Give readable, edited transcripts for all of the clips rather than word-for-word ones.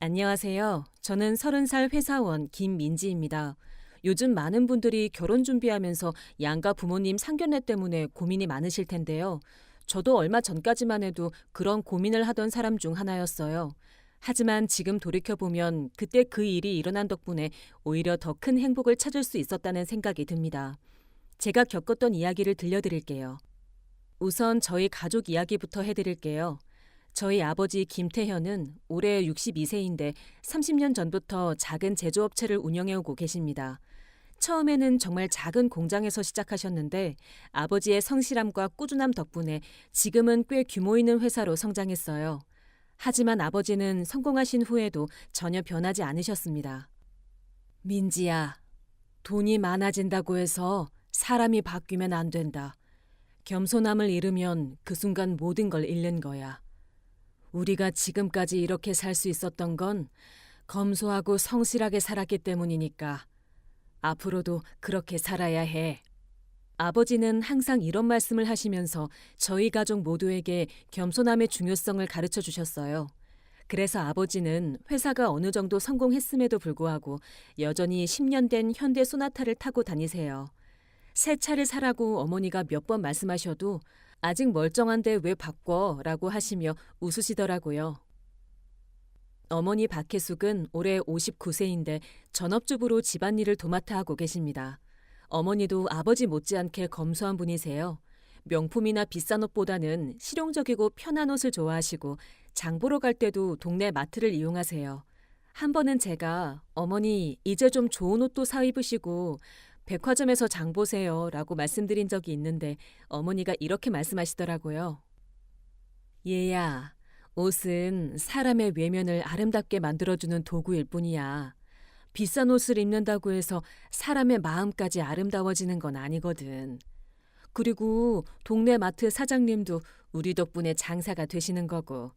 안녕하세요. 저는 30살 회사원 김민지입니다. 요즘 많은 분들이 결혼 준비하면서 양가 부모님 상견례 때문에 고민이 많으실 텐데요. 저도 얼마 전까지만 해도 그런 고민을 하던 사람 중 하나였어요. 하지만 지금 돌이켜보면 그때 그 일이 일어난 덕분에 오히려 더 큰 행복을 찾을 수 있었다는 생각이 듭니다. 제가 겪었던 이야기를 들려드릴게요. 우선 저희 가족 이야기부터 해드릴게요. 저희 아버지 김태현은 올해 62세인데 30년 전부터 작은 제조업체를 운영해오고 계십니다. 처음에는 정말 작은 공장에서 시작하셨는데 아버지의 성실함과 꾸준함 덕분에 지금은 꽤 규모 있는 회사로 성장했어요. 하지만 아버지는 성공하신 후에도 전혀 변하지 않으셨습니다. 민지야, 돈이 많아진다고 해서 사람이 바뀌면 안 된다. 겸손함을 잃으면 그 순간 모든 걸 잃는 거야. 우리가 지금까지 이렇게 살 수 있었던 건 검소하고 성실하게 살았기 때문이니까 앞으로도 그렇게 살아야 해. 아버지는 항상 이런 말씀을 하시면서 저희 가족 모두에게 겸손함의 중요성을 가르쳐 주셨어요. 그래서 아버지는 회사가 어느 정도 성공했음에도 불구하고 여전히 10년 된 현대 소나타를 타고 다니세요. 새 차를 사라고 어머니가 몇 번 말씀하셔도 아직 멀쩡한데 왜 바꿔? 라고 하시며 웃으시더라고요. 어머니 박혜숙은 올해 59세인데 전업주부로 집안일을 도맡아 하고 계십니다. 어머니도 아버지 못지않게 검소한 분이세요. 명품이나 비싼 옷보다는 실용적이고 편한 옷을 좋아하시고 장 보러 갈 때도 동네 마트를 이용하세요. 한 번은 제가 어머니 이제 좀 좋은 옷도 사 입으시고 백화점에서 장 보세요 라고 말씀드린 적이 있는데 어머니가 이렇게 말씀하시더라고요. 얘야, 옷은 사람의 외면을 아름답게 만들어주는 도구일 뿐이야. 비싼 옷을 입는다고 해서 사람의 마음까지 아름다워지는 건 아니거든. 그리고 동네 마트 사장님도 우리 덕분에 장사가 되시는 거고.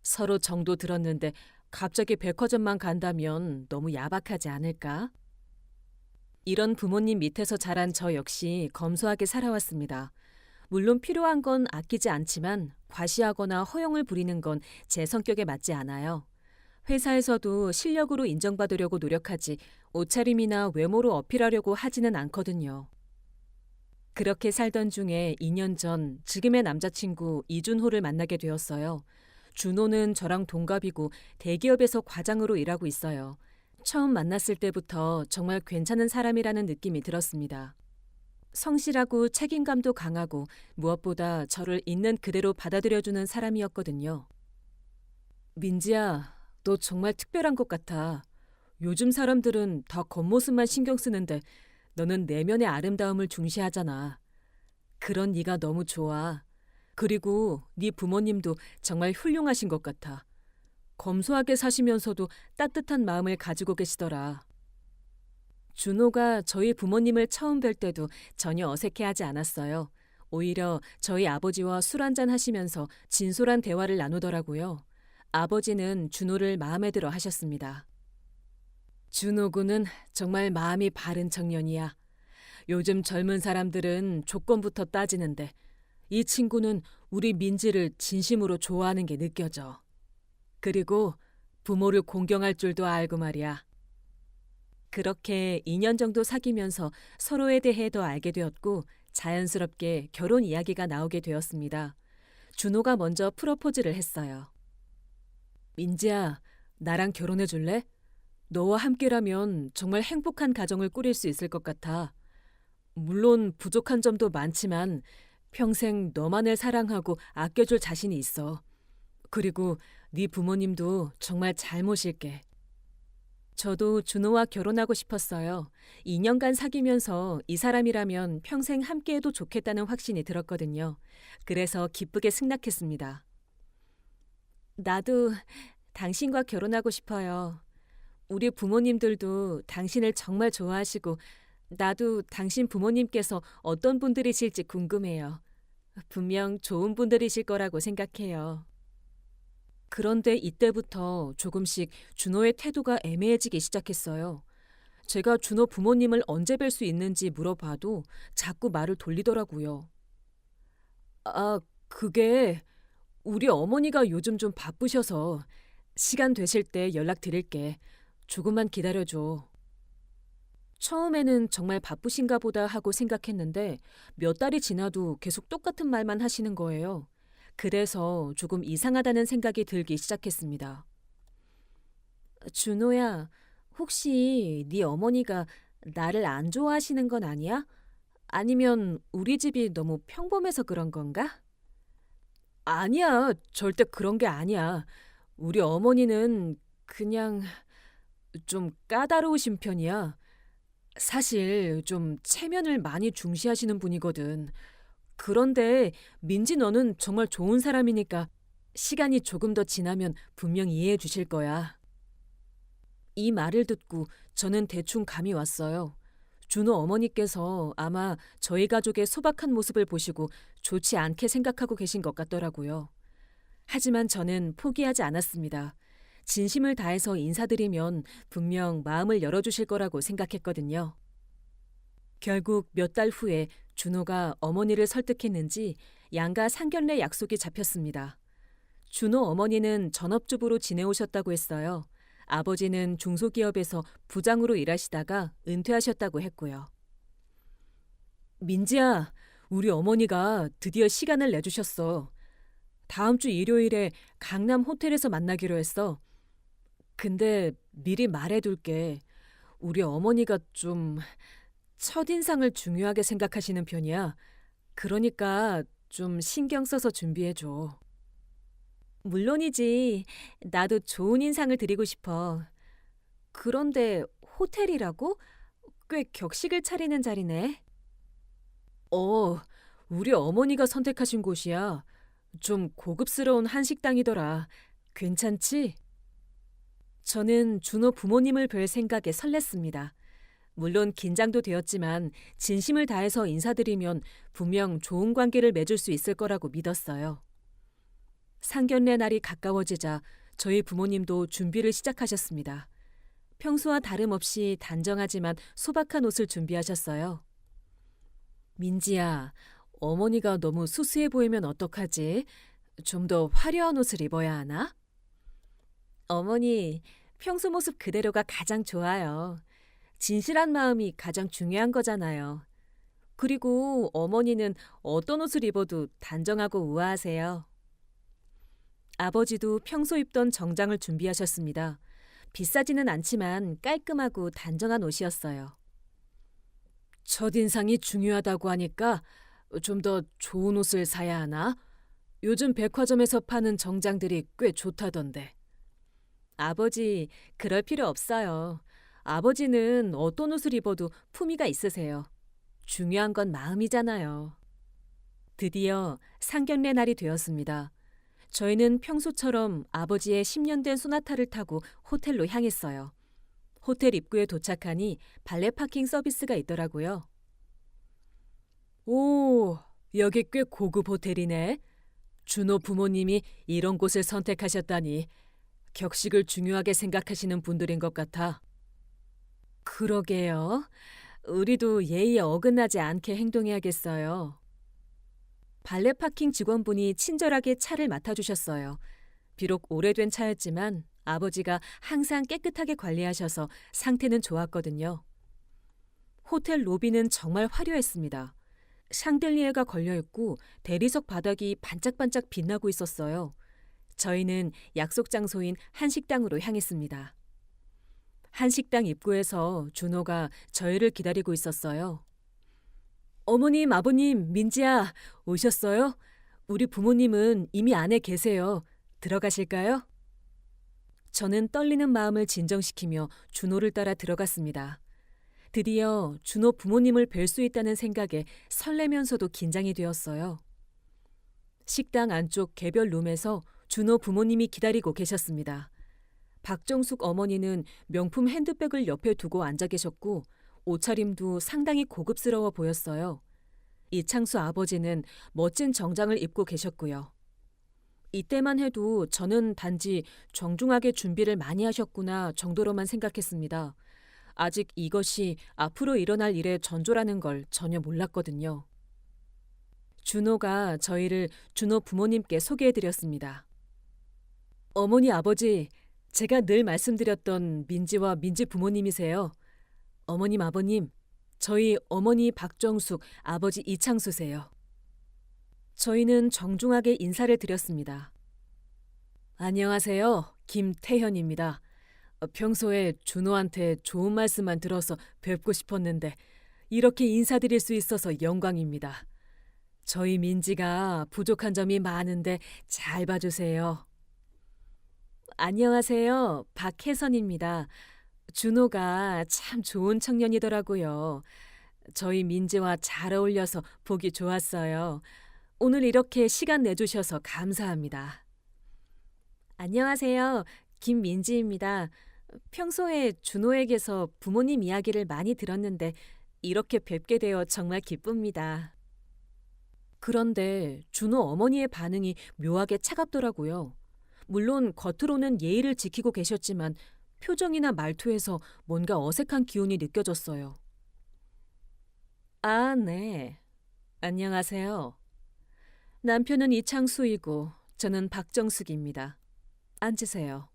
서로 정도 들었는데 갑자기 백화점만 간다면 너무 야박하지 않을까? 이런 부모님 밑에서 자란 저 역시 검소하게 살아왔습니다. 물론 필요한 건 아끼지 않지만 과시하거나 허용을 부리는 건 제 성격에 맞지 않아요. 회사에서도 실력으로 인정받으려고 노력하지 옷차림이나 외모로 어필하려고 하지는 않거든요. 그렇게 살던 중에 2년 전 지금의 남자친구 이준호를 만나게 되었어요. 준호는 저랑 동갑이고 대기업에서 과장으로 일하고 있어요. 처음 만났을 때부터 정말 괜찮은 사람이라는 느낌이 들었습니다. 성실하고 책임감도 강하고 무엇보다 저를 있는 그대로 받아들여주는 사람이었거든요. 민지야, 너 정말 특별한 것 같아. 요즘 사람들은 다 겉모습만 신경 쓰는데 너는 내면의 아름다움을 중시하잖아. 그런 네가 너무 좋아. 그리고 네 부모님도 정말 훌륭하신 것 같아. 검소하게 사시면서도 따뜻한 마음을 가지고 계시더라. 준호가 저희 부모님을 처음 뵐 때도 전혀 어색해하지 않았어요. 오히려 저희 아버지와 술 한잔 하시면서 진솔한 대화를 나누더라고요. 아버지는 준호를 마음에 들어 하셨습니다. 준호 군은 정말 마음이 바른 청년이야. 요즘 젊은 사람들은 조건부터 따지는데 이 친구는 우리 민지를 진심으로 좋아하는 게 느껴져. 그리고 부모를 공경할 줄도 알고 말이야. 그렇게 2년 정도 사귀면서 서로에 대해 더 알게 되었고 자연스럽게 결혼 이야기가 나오게 되었습니다. 준호가 먼저 프러포즈를 했어요. 민지야, 나랑 결혼해 줄래? 너와 함께라면 정말 행복한 가정을 꾸릴 수 있을 것 같아. 물론 부족한 점도 많지만 평생 너만을 사랑하고 아껴줄 자신이 있어. 그리고 네 부모님도 정말 잘 모실게. 저도 준호와 결혼하고 싶었어요. 2년간 사귀면서 이 사람이라면 평생 함께해도 좋겠다는 확신이 들었거든요. 그래서 기쁘게 승낙했습니다. 나도 당신과 결혼하고 싶어요. 우리 부모님들도 당신을 정말 좋아하시고 나도 당신 부모님께서 어떤 분들이실지 궁금해요. 분명 좋은 분들이실 거라고 생각해요. 그런데 이때부터 조금씩 준호의 태도가 애매해지기 시작했어요. 제가 준호 부모님을 언제 뵐 수 있는지 물어봐도 자꾸 말을 돌리더라고요. 아, 그게 우리 어머니가 요즘 좀 바쁘셔서 시간 되실 때 연락드릴게. 조금만 기다려줘. 처음에는 정말 바쁘신가 보다 하고 생각했는데 몇 달이 지나도 계속 똑같은 말만 하시는 거예요. 그래서 조금 이상하다는 생각이 들기 시작했습니다. 준호야, 혹시 네 어머니가 나를 안 좋아하시는 건 아니야? 아니면 우리 집이 너무 평범해서 그런 건가? 아니야, 절대 그런 게 아니야. 우리 어머니는 그냥 좀 까다로우신 편이야. 사실 좀 체면을 많이 중시하시는 분이거든. 그런데 민지 너는 정말 좋은 사람이니까 시간이 조금 더 지나면 분명 이해해 주실 거야. 이 말을 듣고 저는 대충 감이 왔어요. 준호 어머니께서 아마 저희 가족의 소박한 모습을 보시고 좋지 않게 생각하고 계신 것 같더라고요. 하지만 저는 포기하지 않았습니다. 진심을 다해서 인사드리면 분명 마음을 열어주실 거라고 생각했거든요. 결국 몇 달 후에 준호가 어머니를 설득했는지 양가 상견례 약속이 잡혔습니다. 준호 어머니는 전업주부로 지내오셨다고 했어요. 아버지는 중소기업에서 부장으로 일하시다가 은퇴하셨다고 했고요. 민지야, 우리 어머니가 드디어 시간을 내주셨어. 다음 주 일요일에 강남 호텔에서 만나기로 했어. 근데 미리 말해둘게. 우리 어머니가 좀 첫인상을 중요하게 생각하시는 편이야. 그러니까 좀 신경 써서 준비해줘. 물론이지. 나도 좋은 인상을 드리고 싶어. 그런데 호텔이라고? 꽤 격식을 차리는 자리네. 어, 우리 어머니가 선택하신 곳이야. 좀 고급스러운 한식당이더라. 괜찮지? 저는 준호 부모님을 뵐 생각에 설렜습니다. 물론 긴장도 되었지만 진심을 다해서 인사드리면 분명 좋은 관계를 맺을 수 있을 거라고 믿었어요. 상견례 날이 가까워지자 저희 부모님도 준비를 시작하셨습니다. 평소와 다름없이 단정하지만 소박한 옷을 준비하셨어요. 민지야, 어머니가 너무 수수해 보이면 어떡하지? 좀 더 화려한 옷을 입어야 하나? 어머니, 평소 모습 그대로가 가장 좋아요. 진실한 마음이 가장 중요한 거잖아요. 그리고 어머니는 어떤 옷을 입어도 단정하고 우아하세요. 아버지도 평소 입던 정장을 준비하셨습니다. 비싸지는 않지만 깔끔하고 단정한 옷이었어요. 첫인상이 중요하다고 하니까 좀 더 좋은 옷을 사야 하나? 요즘 백화점에서 파는 정장들이 꽤 좋다던데. 아버지, 그럴 필요 없어요. 아버지는 어떤 옷을 입어도 품위가 있으세요. 중요한 건 마음이잖아요. 드디어 상견례 날이 되었습니다. 저희는 평소처럼 아버지의 10년 된 소나타를 타고 호텔로 향했어요. 호텔 입구에 도착하니 발레 파킹 서비스가 있더라고요. 오, 여기 꽤 고급 호텔이네. 준호 부모님이 이런 곳을 선택하셨다니 격식을 중요하게 생각하시는 분들인 것 같아. 그러게요. 우리도 예의에 어긋나지 않게 행동해야겠어요. 발레 파킹 직원분이 친절하게 차를 맡아주셨어요. 비록 오래된 차였지만 아버지가 항상 깨끗하게 관리하셔서 상태는 좋았거든요. 호텔 로비는 정말 화려했습니다. 샹들리에가 걸려있고 대리석 바닥이 반짝반짝 빛나고 있었어요. 저희는 약속 장소인 한식당으로 향했습니다. 한식당 입구에서 준호가 저희를 기다리고 있었어요. 어머님, 아버님, 민지야, 오셨어요? 우리 부모님은 이미 안에 계세요. 들어가실까요? 저는 떨리는 마음을 진정시키며 준호를 따라 들어갔습니다. 드디어 준호 부모님을 뵐 수 있다는 생각에 설레면서도 긴장이 되었어요. 식당 안쪽 개별 룸에서 준호 부모님이 기다리고 계셨습니다. 박정숙 어머니는 명품 핸드백을 옆에 두고 앉아 계셨고 옷차림도 상당히 고급스러워 보였어요. 이창수 아버지는 멋진 정장을 입고 계셨고요. 이때만 해도 저는 단지 정중하게 준비를 많이 하셨구나 정도로만 생각했습니다. 아직 이것이 앞으로 일어날 일의 전조라는 걸 전혀 몰랐거든요. 준호가 저희를 준호 부모님께 소개해드렸습니다. 어머니, 아버지, 제가 늘 말씀드렸던 민지와 민지 부모님이세요. 어머님, 아버님, 저희 어머니 박정숙, 아버지 이창수세요. 저희는 정중하게 인사를 드렸습니다. 안녕하세요. 김태현입니다. 평소에 준호한테 좋은 말씀만 들어서 뵙고 싶었는데 이렇게 인사드릴 수 있어서 영광입니다. 저희 민지가 부족한 점이 많은데 잘 봐주세요. 안녕하세요. 박혜선입니다. 준호가 참 좋은 청년이더라고요. 저희 민지와 잘 어울려서 보기 좋았어요. 오늘 이렇게 시간 내주셔서 감사합니다. 안녕하세요. 김민지입니다. 평소에 준호에게서 부모님 이야기를 많이 들었는데 이렇게 뵙게 되어 정말 기쁩니다. 그런데 준호 어머니의 반응이 묘하게 차갑더라고요. 물론 겉으로는 예의를 지키고 계셨지만 표정이나 말투에서 뭔가 어색한 기운이 느껴졌어요. 아, 네. 안녕하세요. 남편은 이창수이고 저는 박정숙입니다. 앉으세요.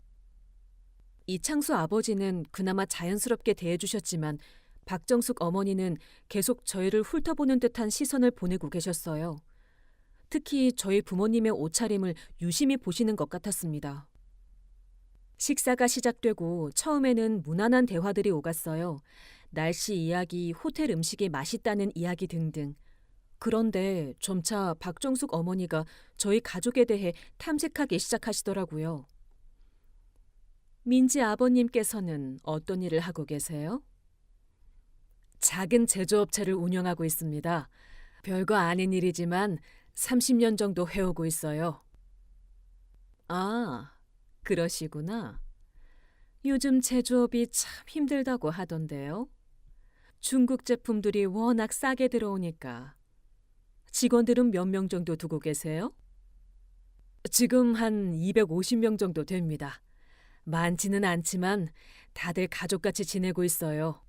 이창수 아버지는 그나마 자연스럽게 대해주셨지만 박정숙 어머니는 계속 저희를 훑어보는 듯한 시선을 보내고 계셨어요. 특히 저희 부모님의 옷차림을 유심히 보시는 것 같았습니다. 식사가 시작되고 처음에는 무난한 대화들이 오갔어요. 날씨 이야기, 호텔 음식이 맛있다는 이야기 등등. 그런데 점차 박정숙 어머니가 저희 가족에 대해 탐색하기 시작하시더라고요. 민지 아버님께서는 어떤 일을 하고 계세요? 작은 제조업체를 운영하고 있습니다. 별거 아닌 일이지만 30년 정도 해오고 있어요. 아, 그러시구나. 요즘 제조업이 참 힘들다고 하던데요. 중국 제품들이 워낙 싸게 들어오니까. 직원들은 몇 명 정도 두고 계세요? 지금 한 250명 정도 됩니다. 많지는 않지만 다들 가족같이 지내고 있어요.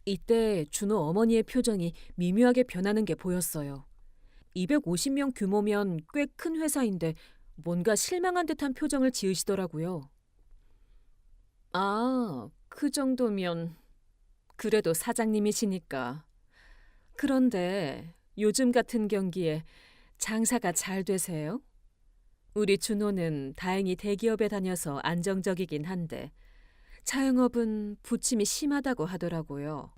이때 준호 어머니의 표정이 미묘하게 변하는 게 보였어요. 250명 규모면 꽤 큰 회사인데 뭔가 실망한 듯한 표정을 지으시더라고요. 아, 그 정도면 그래도 사장님이시니까. 그런데 요즘 같은 경기에 장사가 잘 되세요? 우리 준호는 다행히 대기업에 다녀서 안정적이긴 한데 자영업은 부침이 심하다고 하더라고요.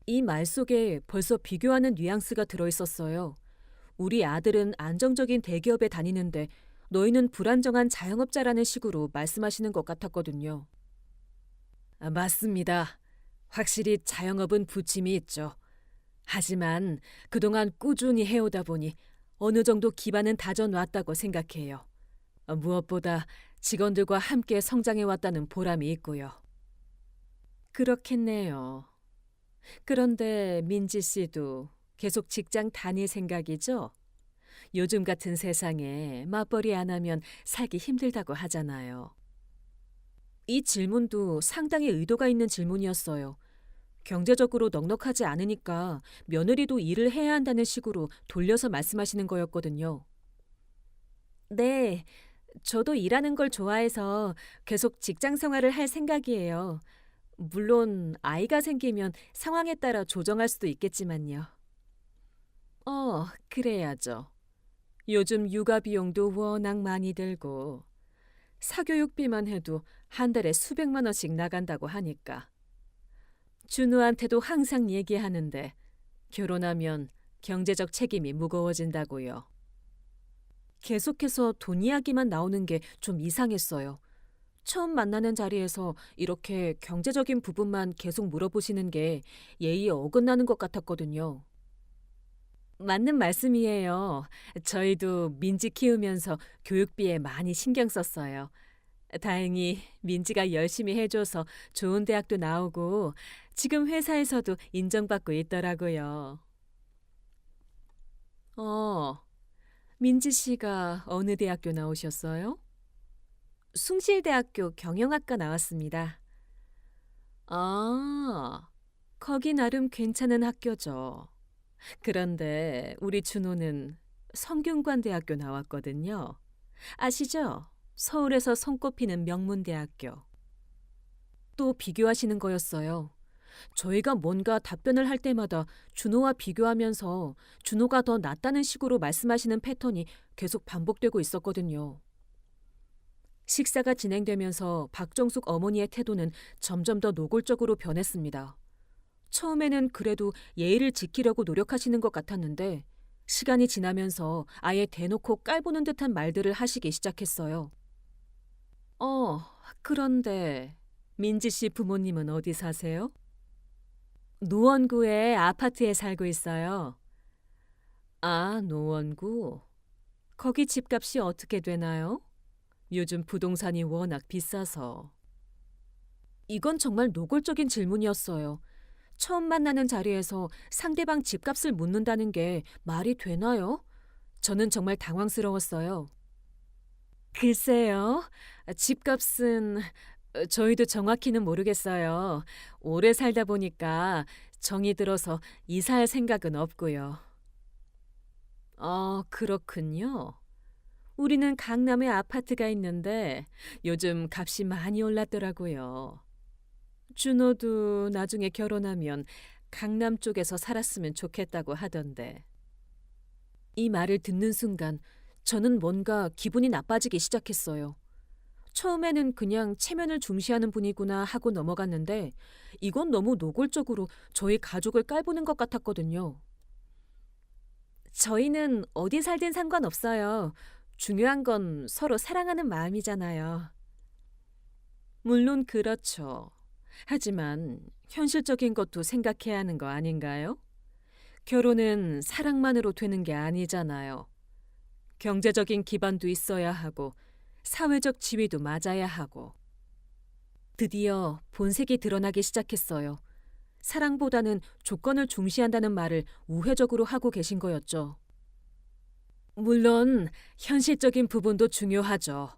이 말 속에 벌써 비교하는 뉘앙스가 들어있었어요. 우리 아들은 안정적인 대기업에 다니는데 너희는 불안정한 자영업자라는 식으로 말씀하시는 것 같았거든요. 맞습니다. 확실히 자영업은 부침이 있죠. 하지만 그동안 꾸준히 해오다 보니 어느 정도 기반은 다져놨다고 생각해요. 무엇보다 직원들과 함께 성장해왔다는 보람이 있고요. 그렇겠네요. 그런데 민지 씨도 계속 직장 다닐 생각이죠? 요즘 같은 세상에 맞벌이 안 하면 살기 힘들다고 하잖아요. 이 질문도 상당히 의도가 있는 질문이었어요. 경제적으로 넉넉하지 않으니까 며느리도 일을 해야 한다는 식으로 돌려서 말씀하시는 거였거든요. 네, 저도 일하는 걸 좋아해서 계속 직장 생활을 할 생각이에요. 물론 아이가 생기면 상황에 따라 조정할 수도 있겠지만요. 그래야죠. 요즘 육아 비용도 워낙 많이 들고 사교육비만 해도 한 달에 수백만 원씩 나간다고 하니까. 준우한테도 항상 얘기하는데 결혼하면 경제적 책임이 무거워진다고요. 계속해서 돈 이야기만 나오는 게 좀 이상했어요. 처음 만나는 자리에서 이렇게 경제적인 부분만 계속 물어보시는 게 예의에 어긋나는 것 같았거든요. 맞는 말씀이에요. 저희도 민지 키우면서 교육비에 많이 신경 썼어요. 다행히 민지가 열심히 해줘서 좋은 대학도 나오고 지금 회사에서도 인정받고 있더라고요. 민지 씨가 어느 대학교 나오셨어요? 숭실대학교 경영학과 나왔습니다. 아, 거기 나름 괜찮은 학교죠. 그런데 우리 준호는 성균관대학교 나왔거든요. 아시죠? 서울에서 손꼽히는 명문대학교. 또 비교하시는 거였어요. 저희가 뭔가 답변을 할 때마다 준호와 비교하면서 준호가 더 낫다는 식으로 말씀하시는 패턴이 계속 반복되고 있었거든요. 식사가 진행되면서 박정숙 어머니의 태도는 점점 더 노골적으로 변했습니다. 처음에는 그래도 예의를 지키려고 노력하시는 것 같았는데 시간이 지나면서 아예 대놓고 깔보는 듯한 말들을 하시기 시작했어요. 그런데 민지 씨 부모님은 어디 사세요? 노원구의 아파트에 살고 있어요. 아, 노원구. 거기 집값이 어떻게 되나요? 요즘 부동산이 워낙 비싸서. 이건 정말 노골적인 질문이었어요. 처음 만나는 자리에서 상대방 집값을 묻는다는 게 말이 되나요? 저는 정말 당황스러웠어요. 글쎄요, 집값은 저희도 정확히는 모르겠어요. 오래 살다 보니까 정이 들어서 이사할 생각은 없고요. 그렇군요. 우리는 강남에 아파트가 있는데 요즘 값이 많이 올랐더라고요. 준호도 나중에 결혼하면 강남 쪽에서 살았으면 좋겠다고 하던데. 이 말을 듣는 순간 저는 뭔가 기분이 나빠지기 시작했어요. 처음에는 그냥 체면을 중시하는 분이구나 하고 넘어갔는데 이건 너무 노골적으로 저희 가족을 깔보는 것 같았거든요. 저희는 어디 살든 상관없어요. 중요한 건 서로 사랑하는 마음이잖아요. 물론 그렇죠. 하지만 현실적인 것도 생각해야 하는 거 아닌가요? 결혼은 사랑만으로 되는 게 아니잖아요. 경제적인 기반도 있어야 하고 사회적 지위도 맞아야 하고. 드디어 본색이 드러나기 시작했어요. 사랑보다는 조건을 중시한다는 말을 우회적으로 하고 계신 거였죠. 물론 현실적인 부분도 중요하죠.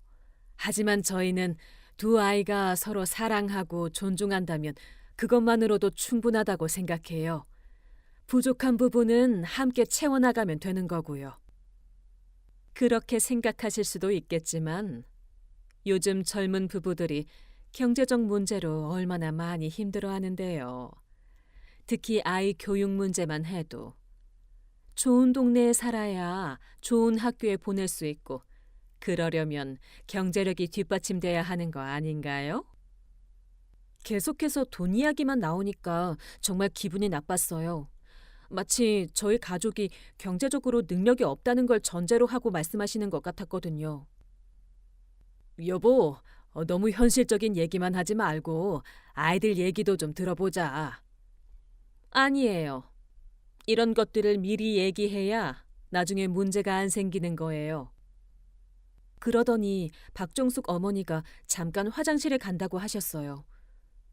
하지만 저희는 두 아이가 서로 사랑하고 존중한다면 그것만으로도 충분하다고 생각해요. 부족한 부분은 함께 채워나가면 되는 거고요. 그렇게 생각하실 수도 있겠지만 요즘 젊은 부부들이 경제적 문제로 얼마나 많이 힘들어하는데요. 특히 아이 교육 문제만 해도 좋은 동네에 살아야 좋은 학교에 보낼 수 있고 그러려면 경제력이 뒷받침돼야 하는 거 아닌가요? 계속해서 돈 이야기만 나오니까 정말 기분이 나빴어요. 마치 저희 가족이 경제적으로 능력이 없다는 걸 전제로 하고 말씀하시는 것 같았거든요. 여보, 너무 현실적인 얘기만 하지 말고 아이들 얘기도 좀 들어보자. 아니에요. 이런 것들을 미리 얘기해야 나중에 문제가 안 생기는 거예요. 그러더니 박정숙 어머니가 잠깐 화장실에 간다고 하셨어요.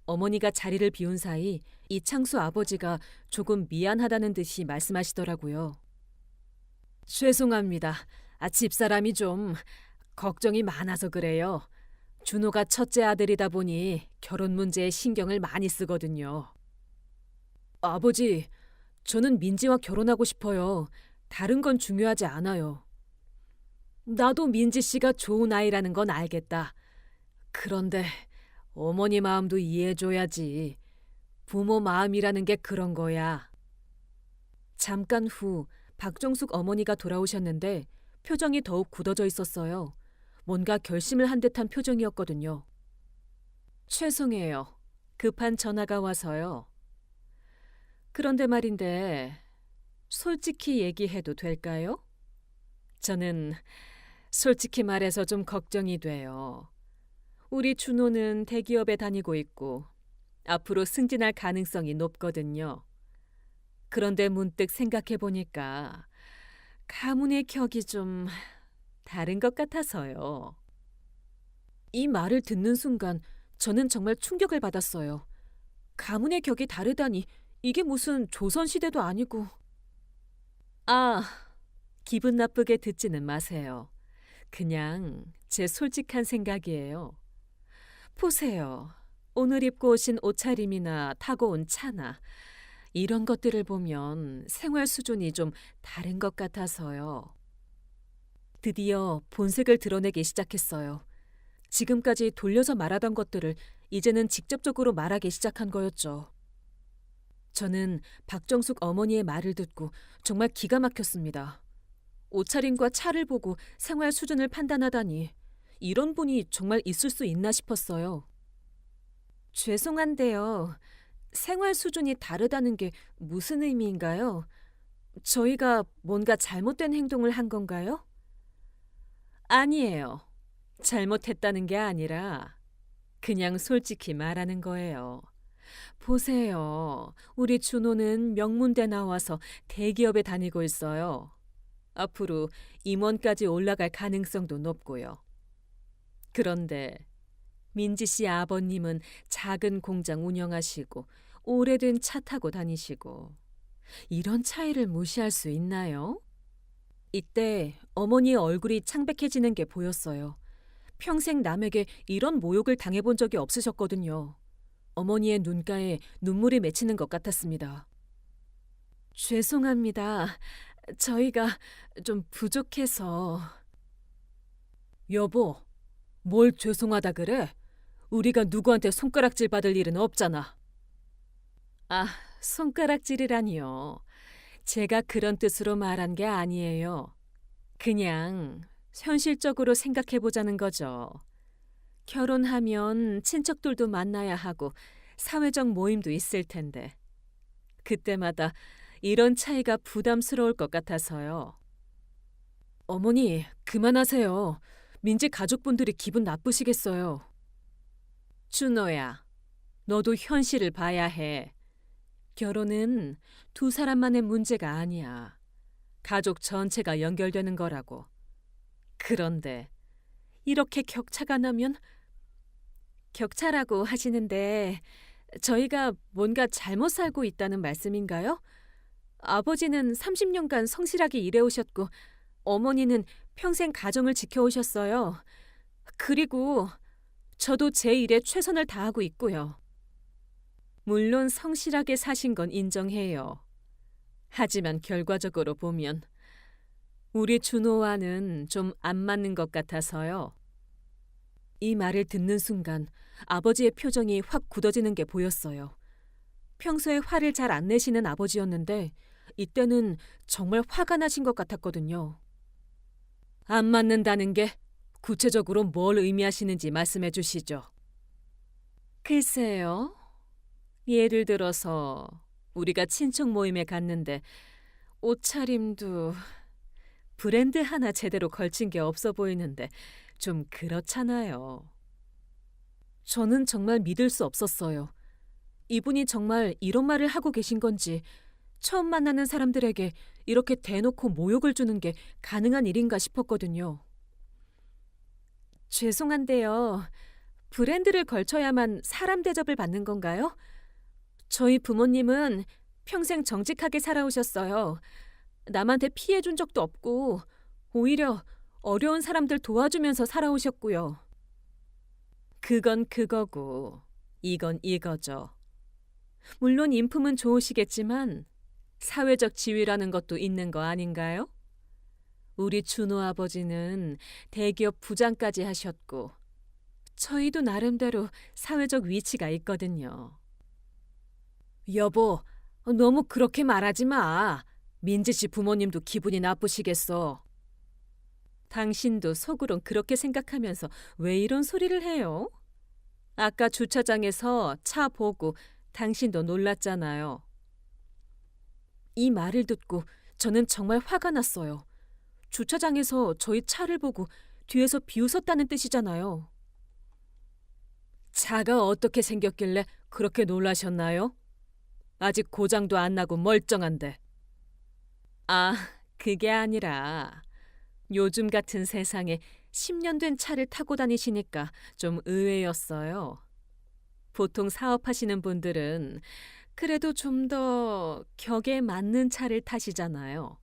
어머니가 자리를 비운 사이 이창수 아버지가 조금 미안하다는 듯이 말씀하시더라고요. 죄송합니다. 집사람이 좀 걱정이 많아서 그래요. 준호가 첫째 아들이다 보니 결혼 문제에 신경을 많이 쓰거든요. 아버지, 저는 민지와 결혼하고 싶어요. 다른 건 중요하지 않아요. 나도 민지 씨가 좋은 아이라는 건 알겠다. 그런데 어머니 마음도 이해해줘야지. 부모 마음이라는 게 그런 거야. 잠깐 후 박정숙 어머니가 돌아오셨는데 표정이 더욱 굳어져 있었어요. 뭔가 결심을 한 듯한 표정이었거든요. 죄송해요. 급한 전화가 와서요. 그런데 말인데 솔직히 얘기해도 될까요? 저는 솔직히 말해서 좀 걱정이 돼요. 우리 준호는 대기업에 다니고 있고 앞으로 승진할 가능성이 높거든요. 그런데 문득 생각해 보니까 가문의 격이 좀 다른 것 같아서요. 이 말을 듣는 순간 저는 정말 충격을 받았어요. 가문의 격이 다르다니 이게 무슨 조선시대도 아니고. 아, 기분 나쁘게 듣지는 마세요. 그냥 제 솔직한 생각이에요. 보세요. 오늘 입고 오신 옷차림이나 타고 온 차나 이런 것들을 보면 생활 수준이 좀 다른 것 같아서요. 드디어 본색을 드러내기 시작했어요. 지금까지 돌려서 말하던 것들을 이제는 직접적으로 말하기 시작한 거였죠. 저는 박정숙 어머니의 말을 듣고 정말 기가 막혔습니다. 옷차림과 차를 보고 생활 수준을 판단하다니 이런 분이 정말 있을 수 있나 싶었어요. 죄송한데요. 생활 수준이 다르다는 게 무슨 의미인가요? 저희가 뭔가 잘못된 행동을 한 건가요? 아니에요. 잘못했다는 게 아니라 그냥 솔직히 말하는 거예요. 보세요. 우리 준호는 명문대 나와서 대기업에 다니고 있어요. 앞으로 임원까지 올라갈 가능성도 높고요. 그런데 민지 씨 아버님은 작은 공장 운영하시고 오래된 차 타고 다니시고 이런 차이를 무시할 수 있나요? 이때 어머니의 얼굴이 창백해지는 게 보였어요. 평생 남에게 이런 모욕을 당해본 적이 없으셨거든요. 어머니의 눈가에 눈물이 맺히는 것 같았습니다. 죄송합니다. 저희가 좀 부족해서. 여보, 뭘 죄송하다 그래? 우리가 누구한테 손가락질 받을 일은 없잖아. 아, 손가락질이라니요. 제가 그런 뜻으로 말한 게 아니에요. 그냥 현실적으로 생각해 보자는 거죠. 결혼하면 친척들도 만나야 하고 사회적 모임도 있을 텐데 그때마다 이런 차이가 부담스러울 것 같아서요. 어머니, 그만하세요. 민지 가족분들이 기분 나쁘시겠어요. 준호야, 너도 현실을 봐야 해. 결혼은 두 사람만의 문제가 아니야. 가족 전체가 연결되는 거라고. 그런데 이렇게 격차가 나면 격차라고 하시는데 저희가 뭔가 잘못 살고 있다는 말씀인가요? 아버지는 30년간 성실하게 일해오셨고 어머니는 평생 가정을 지켜오셨어요. 그리고 저도 제 일에 최선을 다하고 있고요. 물론 성실하게 사신 건 인정해요. 하지만 결과적으로 보면 우리 준호와는 좀 안 맞는 것 같아서요. 이 말을 듣는 순간 아버지의 표정이 확 굳어지는 게 보였어요. 평소에 화를 잘 안 내시는 아버지였는데 이때는 정말 화가 나신 것 같았거든요. 안 맞는다는 게 구체적으로 뭘 의미하시는지 말씀해 주시죠. 글쎄요. 예를 들어서 우리가 친척 모임에 갔는데 옷차림도 브랜드 하나 제대로 걸친 게 없어 보이는데 좀 그렇잖아요. 저는 정말 믿을 수 없었어요. 이분이 정말 이런 말을 하고 계신 건지 처음 만나는 사람들에게 이렇게 대놓고 모욕을 주는 게 가능한 일인가 싶었거든요. 죄송한데요. 브랜드를 걸쳐야만 사람 대접을 받는 건가요? 저희 부모님은 평생 정직하게 살아오셨어요. 남한테 피해 준 적도 없고 오히려 어려운 사람들 도와주면서 살아오셨고요. 그건 그거고 이건 이거죠. 물론 인품은 좋으시겠지만 사회적 지위라는 것도 있는 거 아닌가요? 우리 준호 아버지는 대기업 부장까지 하셨고 저희도 나름대로 사회적 위치가 있거든요. 여보, 너무 그렇게 말하지 마. 민지 씨 부모님도 기분이 나쁘시겠어. 당신도 속으론 그렇게 생각하면서 왜 이런 소리를 해요? 아까 주차장에서 차 보고 당신도 놀랐잖아요. 이 말을 듣고 저는 정말 화가 났어요. 주차장에서 저희 차를 보고 뒤에서 비웃었다는 뜻이잖아요. 차가 어떻게 생겼길래 그렇게 놀라셨나요? 아직 고장도 안 나고 멀쩡한데. 아, 그게 아니라 요즘 같은 세상에 10년 된 차를 타고 다니시니까 좀 의외였어요. 보통 사업하시는 분들은 그래도 좀 더 격에 맞는 차를 타시잖아요.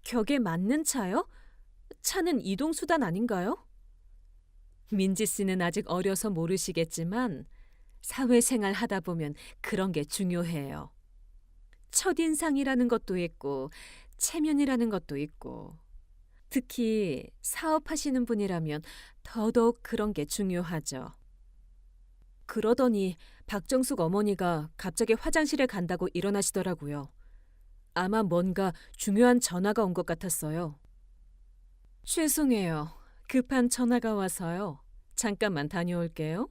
격에 맞는 차요? 차는 이동수단 아닌가요? 민지 씨는 아직 어려서 모르시겠지만 사회생활 하다 보면 그런 게 중요해요. 첫인상이라는 것도 있고 체면이라는 것도 있고 특히 사업하시는 분이라면 더더욱 그런 게 중요하죠. 그러더니 박정숙 어머니가 갑자기 화장실에 간다고 일어나시더라고요. 아마 뭔가 중요한 전화가 온 것 같았어요. 죄송해요. 급한 전화가 와서요. 잠깐만 다녀올게요.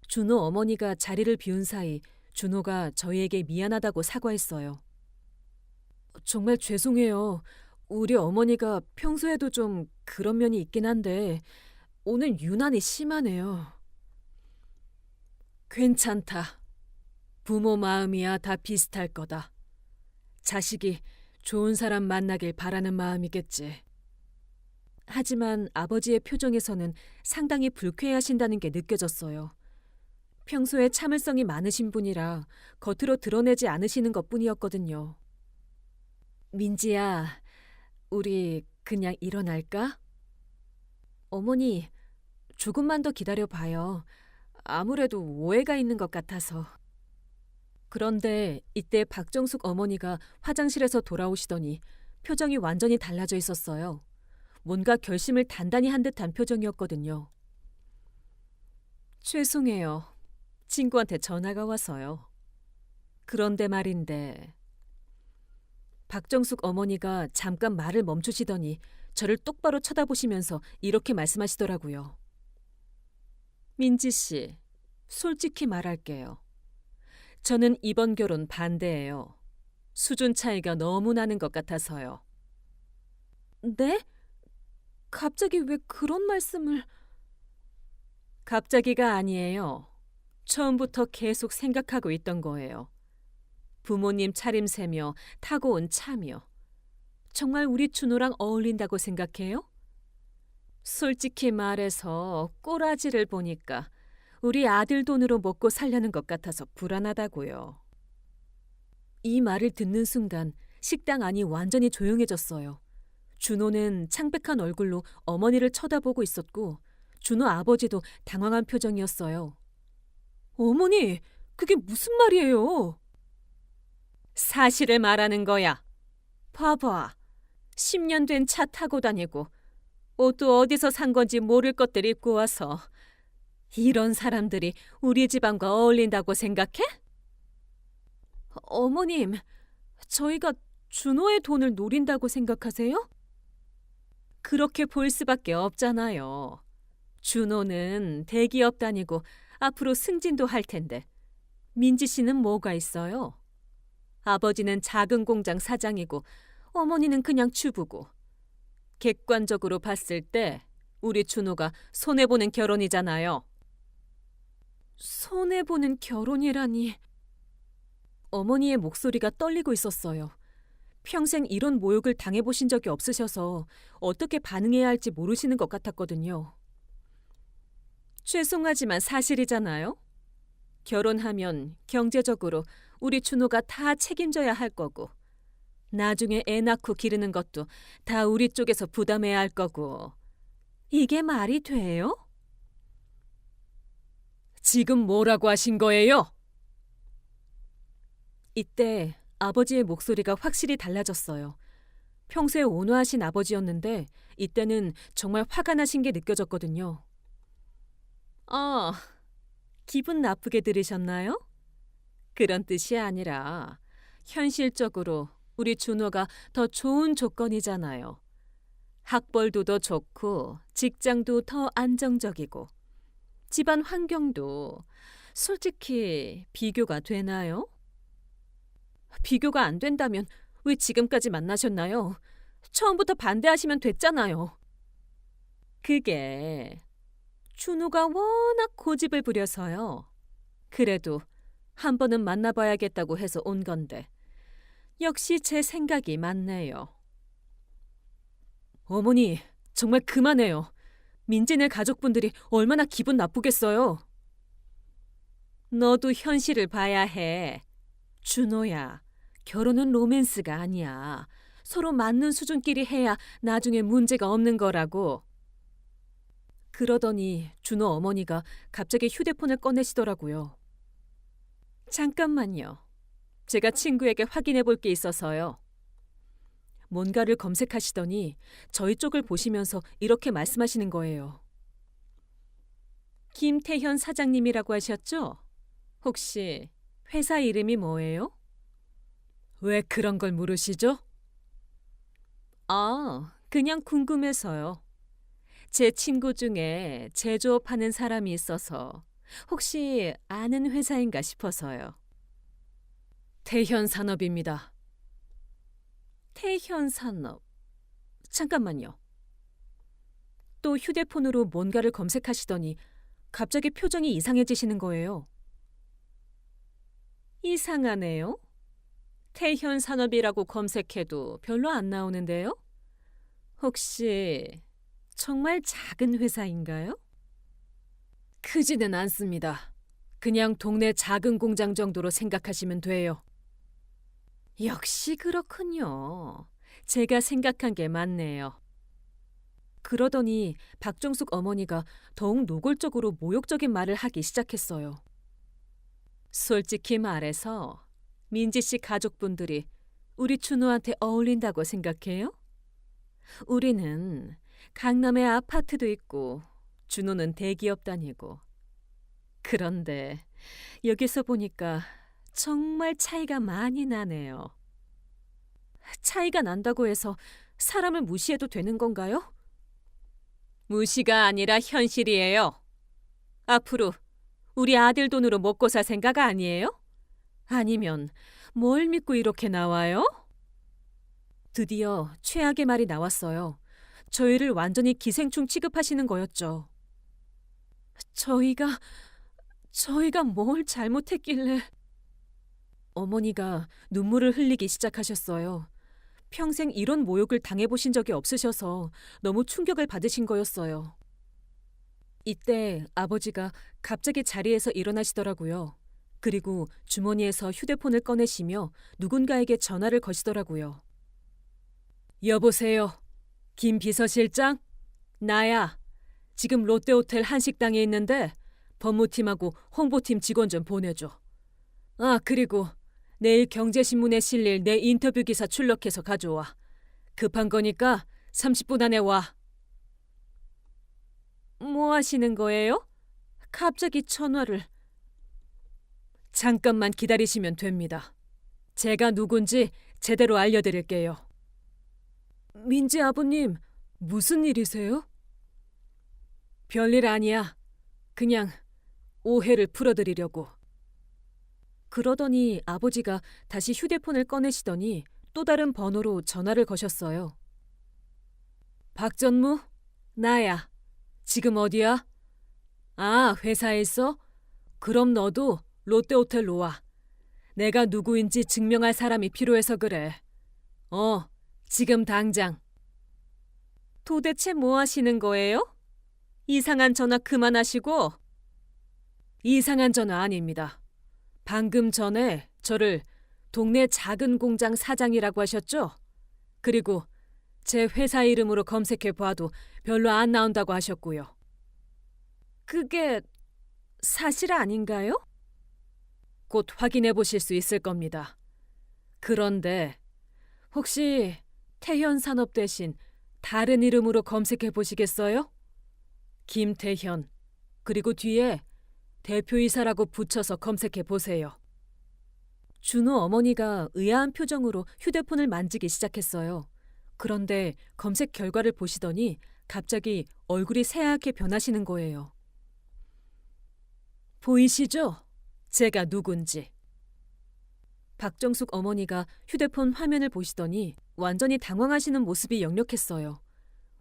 준호 어머니가 자리를 비운 사이 준호가 저희에게 미안하다고 사과했어요. 정말 죄송해요. 우리 어머니가 평소에도 좀 그런 면이 있긴 한데 오늘 유난히 심하네요. 괜찮다. 부모 마음이야 다 비슷할 거다. 자식이 좋은 사람 만나길 바라는 마음이겠지. 하지만 아버지의 표정에서는 상당히 불쾌해하신다는 게 느껴졌어요. 평소에 참을성이 많으신 분이라 겉으로 드러내지 않으시는 것뿐이었거든요. 민지야, 우리 그냥 일어날까? 어머니, 조금만 더 기다려봐요. 아무래도 오해가 있는 것 같아서. 그런데 이때 박정숙 어머니가 화장실에서 돌아오시더니 표정이 완전히 달라져 있었어요. 뭔가 결심을 단단히 한 듯한 표정이었거든요. 죄송해요. 친구한테 전화가 와서요. 그런데 말인데... 박정숙 어머니가 잠깐 말을 멈추시더니 저를 똑바로 쳐다보시면서 이렇게 말씀하시더라고요. 민지 씨, 솔직히 말할게요. 저는 이번 결혼 반대예요. 수준 차이가 너무 나는 것 같아서요. 네? 갑자기 왜 그런 말씀을... 갑자기가 아니에요. 처음부터 계속 생각하고 있던 거예요. 부모님 차림새며 타고 온 차며 정말 우리 준호랑 어울린다고 생각해요? 솔직히 말해서 꼬라지를 보니까 우리 아들 돈으로 먹고 살려는 것 같아서 불안하다고요. 이 말을 듣는 순간 식당 안이 완전히 조용해졌어요. 준호는 창백한 얼굴로 어머니를 쳐다보고 있었고 준호 아버지도 당황한 표정이었어요. 어머니, 그게 무슨 말이에요? 사실을 말하는 거야. 봐봐. 10년 된 차 타고 다니고 옷도 어디서 산 건지 모를 것들 입고 와서 이런 사람들이 우리 집안과 어울린다고 생각해? 어머님, 저희가 준호의 돈을 노린다고 생각하세요? 그렇게 볼 수밖에 없잖아요. 준호는 대기업 다니고 앞으로 승진도 할 텐데 민지 씨는 뭐가 있어요? 아버지는 작은 공장 사장이고 어머니는 그냥 주부고 객관적으로 봤을 때 우리 준호가 손해보는 결혼이잖아요. 손해보는 결혼이라니... 어머니의 목소리가 떨리고 있었어요. 평생 이런 모욕을 당해보신 적이 없으셔서 어떻게 반응해야 할지 모르시는 것 같았거든요. 죄송하지만 사실이잖아요. 결혼하면 경제적으로 우리 준호가 다 책임져야 할 거고 나중에 애 낳고 기르는 것도 다 우리 쪽에서 부담해야 할 거고 이게 말이 돼요? 지금 뭐라고 하신 거예요? 이때 아버지의 목소리가 확실히 달라졌어요. 평소에 온화하신 아버지였는데 이때는 정말 화가 나신 게 느껴졌거든요. 기분 나쁘게 들으셨나요? 그런 뜻이 아니라 현실적으로 우리 준호가 더 좋은 조건이잖아요. 학벌도 더 좋고 직장도 더 안정적이고 집안 환경도 솔직히 비교가 되나요? 비교가 안 된다면 왜 지금까지 만나셨나요? 처음부터 반대하시면 됐잖아요. 그게 준호가 워낙 고집을 부려서요. 그래도 한 번은 만나봐야겠다고 해서 온 건데 역시 제 생각이 맞네요. 어머니, 정말 그만해요. 민지네 가족분들이 얼마나 기분 나쁘겠어요. 너도 현실을 봐야 해. 준호야, 결혼은 로맨스가 아니야. 서로 맞는 수준끼리 해야 나중에 문제가 없는 거라고. 그러더니 준호 어머니가 갑자기 휴대폰을 꺼내시더라고요. 잠깐만요. 제가 친구에게 확인해 볼 게 있어서요. 뭔가를 검색하시더니 저희 쪽을 보시면서 이렇게 말씀하시는 거예요. 김태현 사장님이라고 하셨죠? 혹시 회사 이름이 뭐예요? 왜 그런 걸 물으시죠? 아, 그냥 궁금해서요. 제 친구 중에 제조업하는 사람이 있어서 혹시 아는 회사인가 싶어서요. 태현산업입니다. 태현산업. 잠깐만요. 또 휴대폰으로 뭔가를 검색하시더니 갑자기 표정이 이상해지시는 거예요. 이상하네요. 태현산업이라고 검색해도 별로 안 나오는데요? 혹시 정말 작은 회사인가요? 크지는 않습니다. 그냥 동네 작은 공장 정도로 생각하시면 돼요. 역시 그렇군요. 제가 생각한 게 맞네요. 그러더니 박정숙 어머니가 더욱 노골적으로 모욕적인 말을 하기 시작했어요. 솔직히 말해서 민지 씨 가족분들이 우리 준호한테 어울린다고 생각해요? 우리는 강남에 아파트도 있고 준호는 대기업 다니고. 그런데 여기서 보니까 정말 차이가 많이 나네요. 차이가 난다고 해서 사람을 무시해도 되는 건가요? 무시가 아니라 현실이에요. 앞으로 우리 아들 돈으로 먹고 살 생각 아니에요? 아니면 뭘 믿고 이렇게 나와요? 드디어 최악의 말이 나왔어요. 저희를 완전히 기생충 취급하시는 거였죠. 저희가 뭘 잘못했길래. 어머니가 눈물을 흘리기 시작하셨어요. 평생 이런 모욕을 당해보신 적이 없으셔서 너무 충격을 받으신 거였어요. 이때 아버지가 갑자기 자리에서 일어나시더라고요. 그리고 주머니에서 휴대폰을 꺼내시며 누군가에게 전화를 거시더라고요. 여보세요. 김 비서실장? 나야. 지금 롯데호텔 한식당에 있는데 법무팀하고 홍보팀 직원 좀 보내줘. 아, 그리고 내일 경제신문에 실릴 내 인터뷰 기사 출력해서 가져와. 급한 거니까 30분 안에 와. 뭐 하시는 거예요? 갑자기 전화를. 잠깐만 기다리시면 됩니다. 제가 누군지 제대로 알려드릴게요. 민지 아버님, 무슨 일이세요? 별일 아니야. 그냥 오해를 풀어드리려고. 그러더니 아버지가 다시 휴대폰을 꺼내시더니 또 다른 번호로 전화를 거셨어요. 박전무? 나야. 지금 어디야? 아, 회사에 있어? 그럼 너도 롯데호텔로 와. 내가 누구인지 증명할 사람이 필요해서 그래. 지금 당장. 도대체 뭐 하시는 거예요? 이상한 전화 그만하시고. 이상한 전화 아닙니다. 방금 전에 저를 동네 작은 공장 사장이라고 하셨죠? 그리고 제 회사 이름으로 검색해 봐도 별로 안 나온다고 하셨고요. 그게 사실 아닌가요? 곧 확인해 보실 수 있을 겁니다. 그런데 혹시 태현산업 대신 다른 이름으로 검색해 보시겠어요? 김태현, 그리고 뒤에 대표이사라고 붙여서 검색해 보세요. 준호 어머니가 의아한 표정으로 휴대폰을 만지기 시작했어요. 그런데 검색 결과를 보시더니 갑자기 얼굴이 새하얗게 변하시는 거예요. 보이시죠? 제가 누군지. 박정숙 어머니가 휴대폰 화면을 보시더니 완전히 당황하시는 모습이 역력했어요.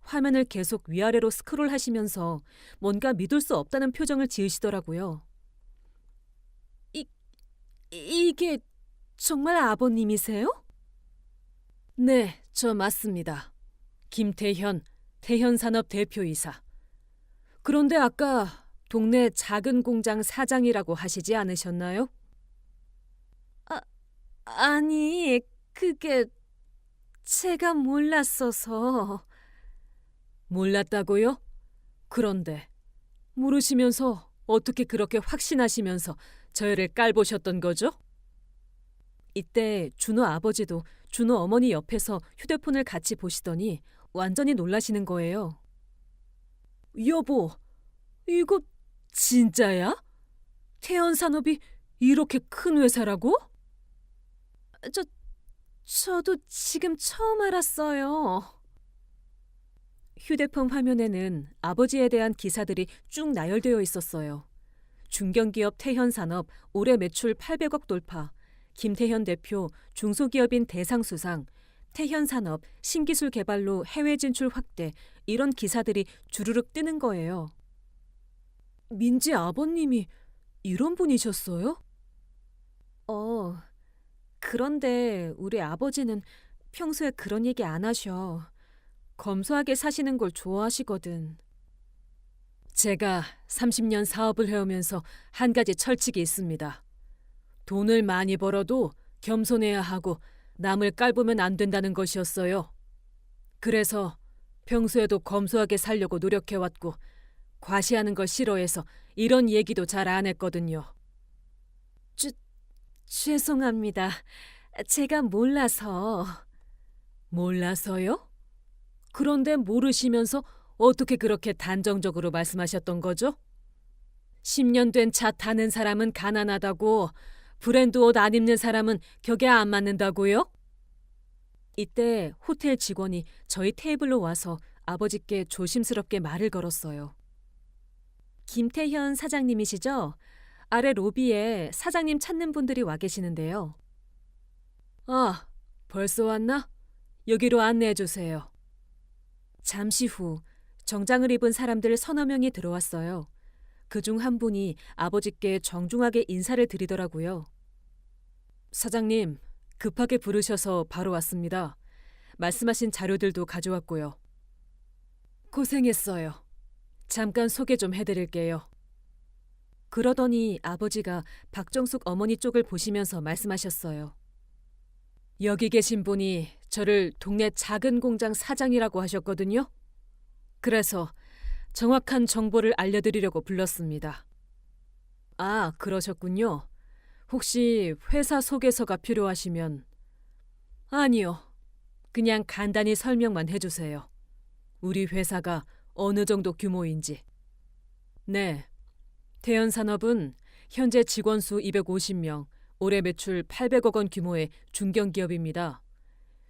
화면을 계속 위아래로 스크롤하시면서 뭔가 믿을 수 없다는 표정을 지으시더라고요. 이게 정말 아버님이세요? 네, 저 맞습니다. 김태현, 태현산업 대표이사. 그런데 아까 동네 작은 공장 사장이라고 하시지 않으셨나요? 아니, 그게 제가 몰랐어서. 몰랐다고요? 그런데 모르시면서 어떻게 그렇게 확신하시면서 저희를 깔보셨던 거죠? 이때 준호 아버지도 준호 어머니 옆에서 휴대폰을 같이 보시더니 완전히 놀라시는 거예요. 여보, 이거 진짜야? 태연산업이 이렇게 큰 회사라고? 저도 지금 처음 알았어요. 휴대폰 화면에는 아버지에 대한 기사들이 쭉 나열되어 있었어요. 중견기업 태현산업 올해 매출 800억 돌파, 김태현 대표 중소기업인 대상수상, 태현산업 신기술 개발로 해외 진출 확대, 이런 기사들이 주르륵 뜨는 거예요. 민지 아버님이 이런 분이셨어요? 그런데 우리 아버지는 평소에 그런 얘기 안 하셔. 검소하게 사시는 걸 좋아하시거든. 제가 30년 사업을 해오면서 한 가지 철칙이 있습니다. 돈을 많이 벌어도 겸손해야 하고 남을 깔보면 안 된다는 것이었어요. 그래서 평소에도 검소하게 살려고 노력해왔고 과시하는 걸 싫어해서 이런 얘기도 잘 안 했거든요. 죄송합니다. 제가 몰라서. 몰라서요? 그런데 모르시면서 어떻게 그렇게 단정적으로 말씀하셨던 거죠? 10년 된 차 타는 사람은 가난하다고, 브랜드 옷 안 입는 사람은 격에 안 맞는다고요? 이때 호텔 직원이 저희 테이블로 와서 아버지께 조심스럽게 말을 걸었어요. 김태현 사장님이시죠? 아래 로비에 사장님 찾는 분들이 와 계시는데요. 아, 벌써 왔나? 여기로 안내해 주세요. 잠시 후 정장을 입은 사람들 서너 명이 들어왔어요. 그중 한 분이 아버지께 정중하게 인사를 드리더라고요. 사장님, 급하게 부르셔서 바로 왔습니다. 말씀하신 자료들도 가져왔고요. 고생했어요. 잠깐 소개 좀 해드릴게요. 그러더니 아버지가 박정숙 어머니 쪽을 보시면서 말씀하셨어요. 여기 계신 분이 저를 동네 작은 공장 사장이라고 하셨거든요. 그래서 정확한 정보를 알려드리려고 불렀습니다. 아, 그러셨군요. 혹시 회사 소개서가 필요하시면. 아니요. 그냥 간단히 설명만 해주세요. 우리 회사가 어느 정도 규모인지. 네. 태연산업은 현재 직원 수 250명, 올해 매출 800억 원 규모의 중견기업입니다.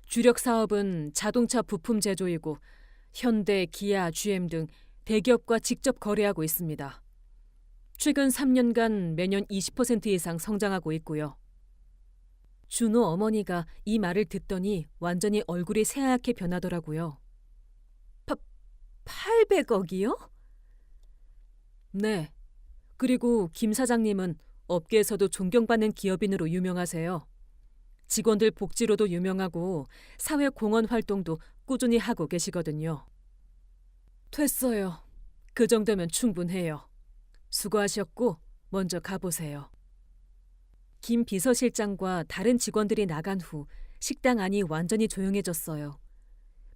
주력 사업은 자동차 부품 제조이고 현대, 기아, GM 등 대기업과 직접 거래하고 있습니다. 최근 3년간 매년 20% 이상 성장하고 있고요. 준호 어머니가 이 말을 듣더니 완전히 얼굴이 새하얗게 변하더라고요. 800억이요? 네. 그리고 김 사장님은 업계에서도 존경받는 기업인으로 유명하세요. 직원들 복지로도 유명하고 사회 공헌 활동도 꾸준히 하고 계시거든요. 됐어요. 그 정도면 충분해요. 수고하셨고 먼저 가보세요. 김 비서실장과 다른 직원들이 나간 후 식당 안이 완전히 조용해졌어요.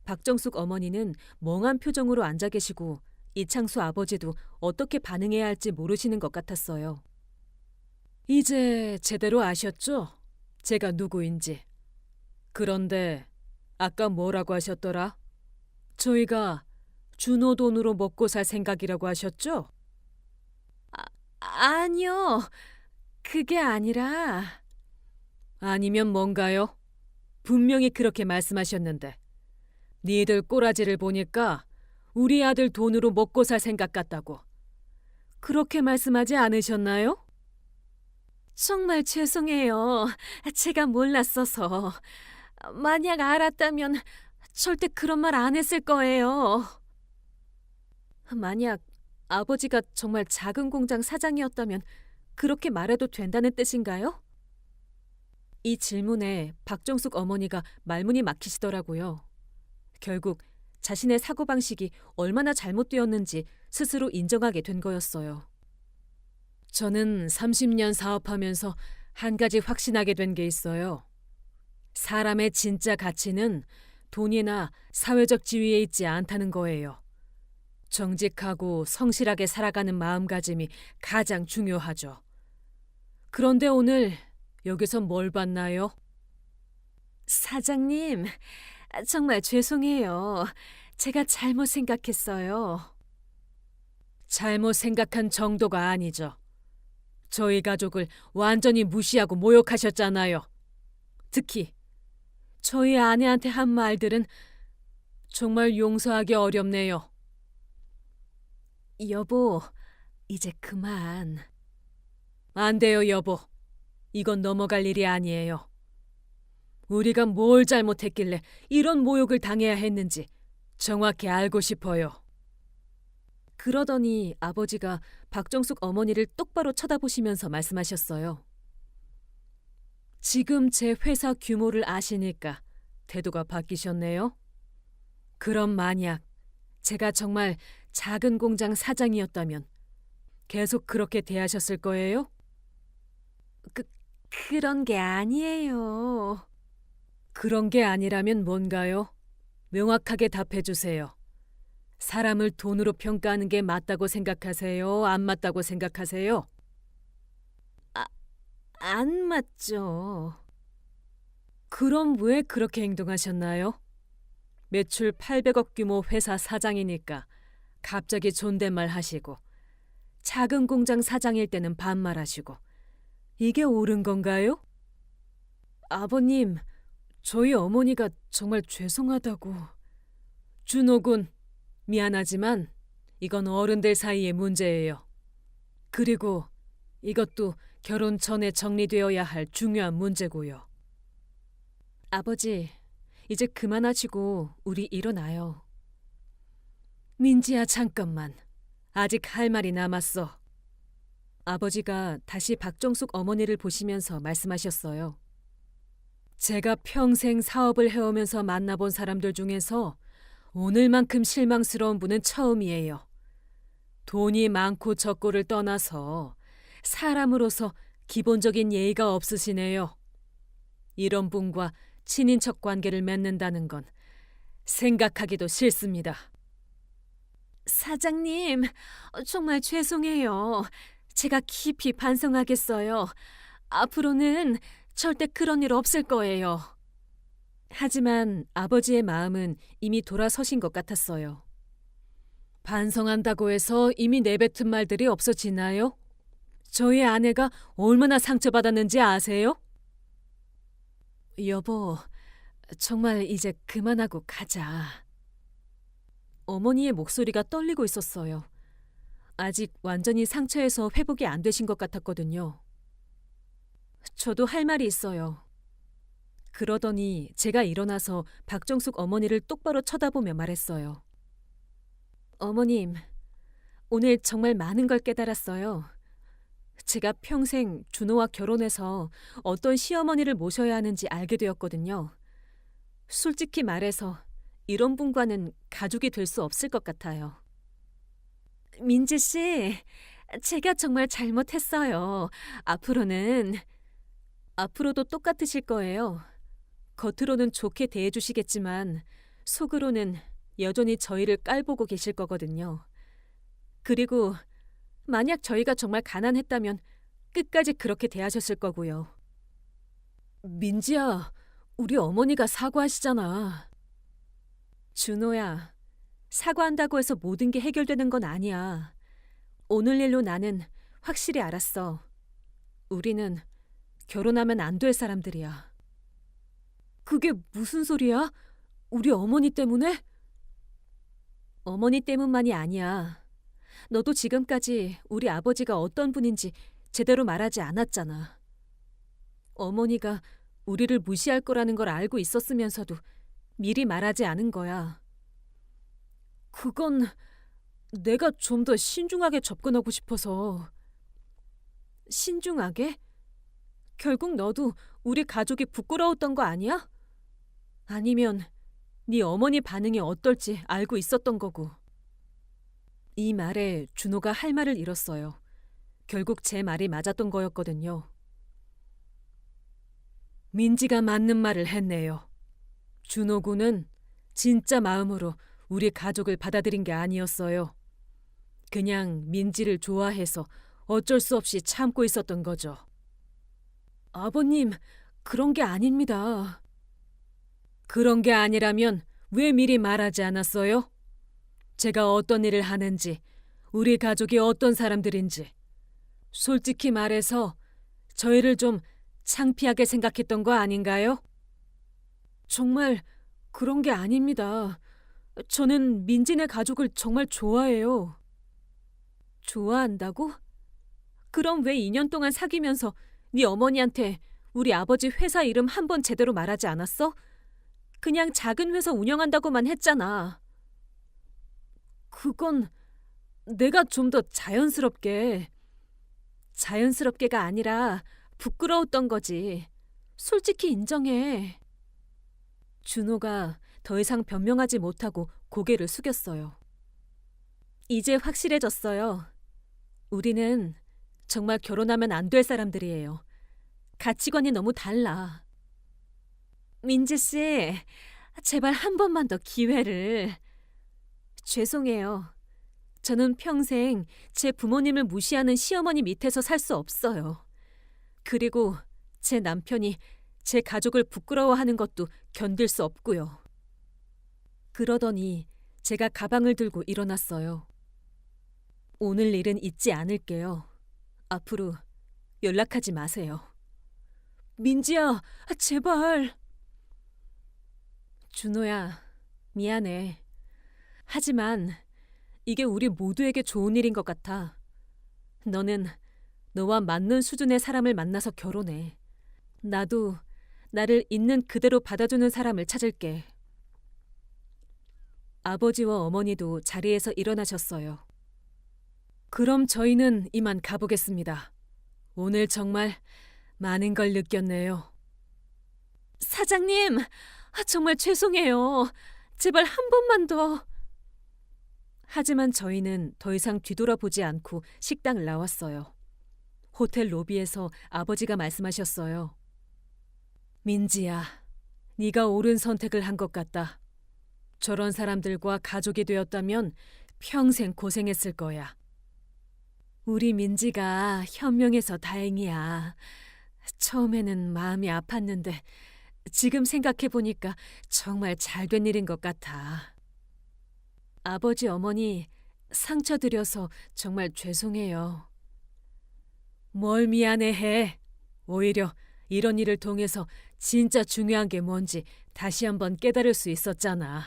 박정숙 어머니는 멍한 표정으로 앉아 계시고 이창수 아버지도 어떻게 반응해야 할지 모르시는 것 같았어요. 이제 제대로 아셨죠? 제가 누구인지. 그런데 아까 뭐라고 하셨더라? 저희가 준호 돈으로 먹고 살 생각이라고 하셨죠? 아니요. 그게 아니라. 아니면 뭔가요? 분명히 그렇게 말씀하셨는데. 니들 꼬라지를 보니까 우리 아들 돈으로 먹고 살 생각 같다고. 그렇게 말씀하지 않으셨나요? 정말 죄송해요. 제가 몰랐어서. 만약 알았다면 절대 그런 말 안 했을 거예요. 만약 아버지가 정말 작은 공장 사장이었다면 그렇게 말해도 된다는 뜻인가요? 이 질문에 박정숙 어머니가 말문이 막히시더라고요. 결국 자신의 사고방식이 얼마나 잘못되었는지 스스로 인정하게 된 거였어요. 저는 30년 사업하면서 한 가지 확신하게 된 게 있어요. 사람의 진짜 가치는 돈이나 사회적 지위에 있지 않다는 거예요. 정직하고 성실하게 살아가는 마음가짐이 가장 중요하죠. 그런데 오늘 여기서 뭘 봤나요? 사장님, 정말 죄송해요. 제가 잘못 생각했어요. 잘못 생각한 정도가 아니죠. 저희 가족을 완전히 무시하고 모욕하셨잖아요. 특히 저희 아내한테 한 말들은 정말 용서하기 어렵네요. 여보, 이제 그만. 안 돼요, 여보. 이건 넘어갈 일이 아니에요. 우리가 뭘 잘못했길래 이런 모욕을 당해야 했는지 정확히 알고 싶어요. 그러더니 아버지가 박정숙 어머니를 똑바로 쳐다보시면서 말씀하셨어요. 지금 제 회사 규모를 아시니까 태도가 바뀌셨네요. 그럼 만약 제가 정말 작은 공장 사장이었다면 계속 그렇게 대하셨을 거예요? 그런 게 아니에요. 그런 게 아니라면 뭔가요? 명확하게 답해 주세요. 사람을 돈으로 평가하는 게 맞다고 생각하세요? 안 맞다고 생각하세요? 안 맞죠. 그럼 왜 그렇게 행동하셨나요? 매출 800억 규모 회사 사장이니까 갑자기 존댓말 하시고 작은 공장 사장일 때는 반말하시고 이게 옳은 건가요? 아버님, 저희 어머니가 정말 죄송하다고. 준호 군, 미안하지만 이건 어른들 사이의 문제예요. 그리고 이것도 결혼 전에 정리되어야 할 중요한 문제고요. 아버지, 이제 그만하시고 우리 일어나요. 민지야, 잠깐만. 아직 할 말이 남았어. 아버지가 다시 박정숙 어머니를 보시면서 말씀하셨어요. 제가 평생 사업을 해오면서 만나본 사람들 중에서 오늘만큼 실망스러운 분은 처음이에요. 돈이 많고 적고를 떠나서 사람으로서 기본적인 예의가 없으시네요. 이런 분과 친인척 관계를 맺는다는 건 생각하기도 싫습니다. 사장님, 정말 죄송해요. 제가 깊이 반성하겠어요. 앞으로는 절대 그런 일 없을 거예요. 하지만 아버지의 마음은 이미 돌아서신 것 같았어요. 반성한다고 해서 이미 내뱉은 말들이 없어지나요? 저희 아내가 얼마나 상처받았는지 아세요? 여보, 정말 이제 그만하고 가자. 어머니의 목소리가 떨리고 있었어요. 아직 완전히 상처에서 회복이 안 되신 것 같았거든요. 저도 할 말이 있어요. 그러더니 제가 일어나서 박정숙 어머니를 똑바로 쳐다보며 말했어요. 어머님, 오늘 정말 많은 걸 깨달았어요. 제가 평생 준호와 결혼해서 어떤 시어머니를 모셔야 하는지 알게 되었거든요. 솔직히 말해서 이런 분과는 가족이 될 수 없을 것 같아요. 민지 씨, 제가 정말 잘못했어요. 앞으로도 똑같으실 거예요. 겉으로는 좋게 대해주시겠지만 속으로는 여전히 저희를 깔보고 계실 거거든요. 그리고 만약 저희가 정말 가난했다면 끝까지 그렇게 대하셨을 거고요. 민지야, 우리 어머니가 사과하시잖아. 준호야, 사과한다고 해서 모든 게 해결되는 건 아니야. 오늘 일로 나는 확실히 알았어. 우리는 결혼하면 안 될 사람들이야. 그게 무슨 소리야? 우리 어머니 때문에? 어머니 때문만이 아니야. 너도 지금까지 우리 아버지가 어떤 분인지 제대로 말하지 않았잖아. 어머니가 우리를 무시할 거라는 걸 알고 있었으면서도 미리 말하지 않은 거야. 그건 내가 좀 더 신중하게 접근하고 싶어서. 신중하게? 결국 너도 우리 가족이 부끄러웠던 거 아니야? 아니면 네 어머니 반응이 어떨지 알고 있었던 거고. 이 말에 준호가 할 말을 잃었어요. 결국 제 말이 맞았던 거였거든요. 민지가 맞는 말을 했네요. 준호 군은 진짜 마음으로 우리 가족을 받아들인 게 아니었어요. 그냥 민지를 좋아해서 어쩔 수 없이 참고 있었던 거죠. 아버님, 그런 게 아닙니다. 그런 게 아니라면 왜 미리 말하지 않았어요? 제가 어떤 일을 하는지, 우리 가족이 어떤 사람들인지. 솔직히 말해서 저희를 좀 창피하게 생각했던 거 아닌가요? 정말 그런 게 아닙니다. 저는 민지네 가족을 정말 좋아해요. 좋아한다고? 그럼 왜 2년 동안 사귀면서 네 어머니한테 우리 아버지 회사 이름 한 번 제대로 말하지 않았어? 그냥 작은 회사 운영한다고만 했잖아. 그건 내가 좀 더 자연스럽게가 아니라 부끄러웠던 거지. 솔직히 인정해. 준호가 더 이상 변명하지 못하고 고개를 숙였어요. 이제 확실해졌어요. 우리는 정말 결혼하면 안 될 사람들이에요. 가치관이 너무 달라. 민지 씨, 제발 한 번만 더 기회를. 죄송해요. 저는 평생 제 부모님을 무시하는 시어머니 밑에서 살 수 없어요. 그리고 제 남편이 제 가족을 부끄러워하는 것도 견딜 수 없고요. 그러더니 제가 가방을 들고 일어났어요. 오늘 일은 잊지 않을게요. 앞으로 연락하지 마세요. 민지야, 제발. 준호야, 미안해. 하지만 이게 우리 모두에게 좋은 일인 것 같아. 너는 너와 맞는 수준의 사람을 만나서 결혼해. 나도 나를 있는 그대로 받아주는 사람을 찾을게. 아버지와 어머니도 자리에서 일어나셨어요. 그럼 저희는 이만 가보겠습니다. 오늘 정말 많은 걸 느꼈네요. 사장님, 정말 죄송해요. 제발 한 번만 더. 하지만 저희는 더 이상 뒤돌아보지 않고 식당을 나왔어요. 호텔 로비에서 아버지가 말씀하셨어요. 민지야, 네가 옳은 선택을 한 것 같다. 저런 사람들과 가족이 되었다면 평생 고생했을 거야. 우리 민지가 현명해서 다행이야. 처음에는 마음이 아팠는데 지금 생각해보니까 정말 잘된 일인 것 같아. 아버지, 어머니 상처 드려서 정말 죄송해요. 뭘 미안해해. 오히려 이런 일을 통해서 진짜 중요한 게 뭔지 다시 한번 깨달을 수 있었잖아.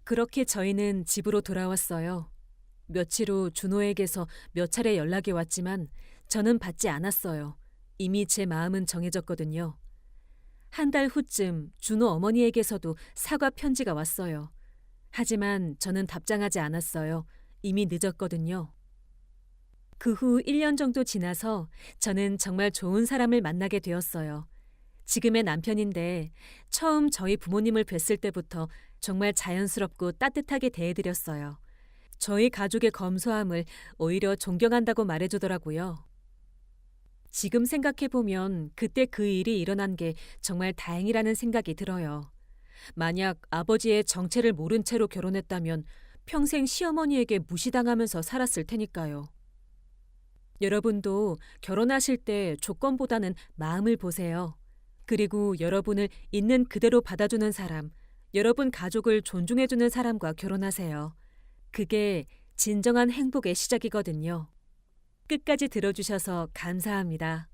그렇게 저희는 집으로 돌아왔어요. 며칠 후 준호에게서 몇 차례 연락이 왔지만 저는 받지 않았어요. 이미 제 마음은 정해졌거든요. 한 달 후쯤 준호 어머니에게서도 사과 편지가 왔어요. 하지만 저는 답장하지 않았어요. 이미 늦었거든요. 그 후 1년 정도 지나서 저는 정말 좋은 사람을 만나게 되었어요. 지금의 남편인데 처음 저희 부모님을 뵀을 때부터 정말 자연스럽고 따뜻하게 대해드렸어요. 저희 가족의 검소함을 오히려 존경한다고 말해주더라고요. 지금 생각해보면 그때 그 일이 일어난 게 정말 다행이라는 생각이 들어요. 만약 아버지의 정체를 모른 채로 결혼했다면 평생 시어머니에게 무시당하면서 살았을 테니까요. 여러분도 결혼하실 때 조건보다는 마음을 보세요. 그리고 여러분을 있는 그대로 받아주는 사람, 여러분 가족을 존중해주는 사람과 결혼하세요. 그게 진정한 행복의 시작이거든요. 끝까지 들어주셔서 감사합니다.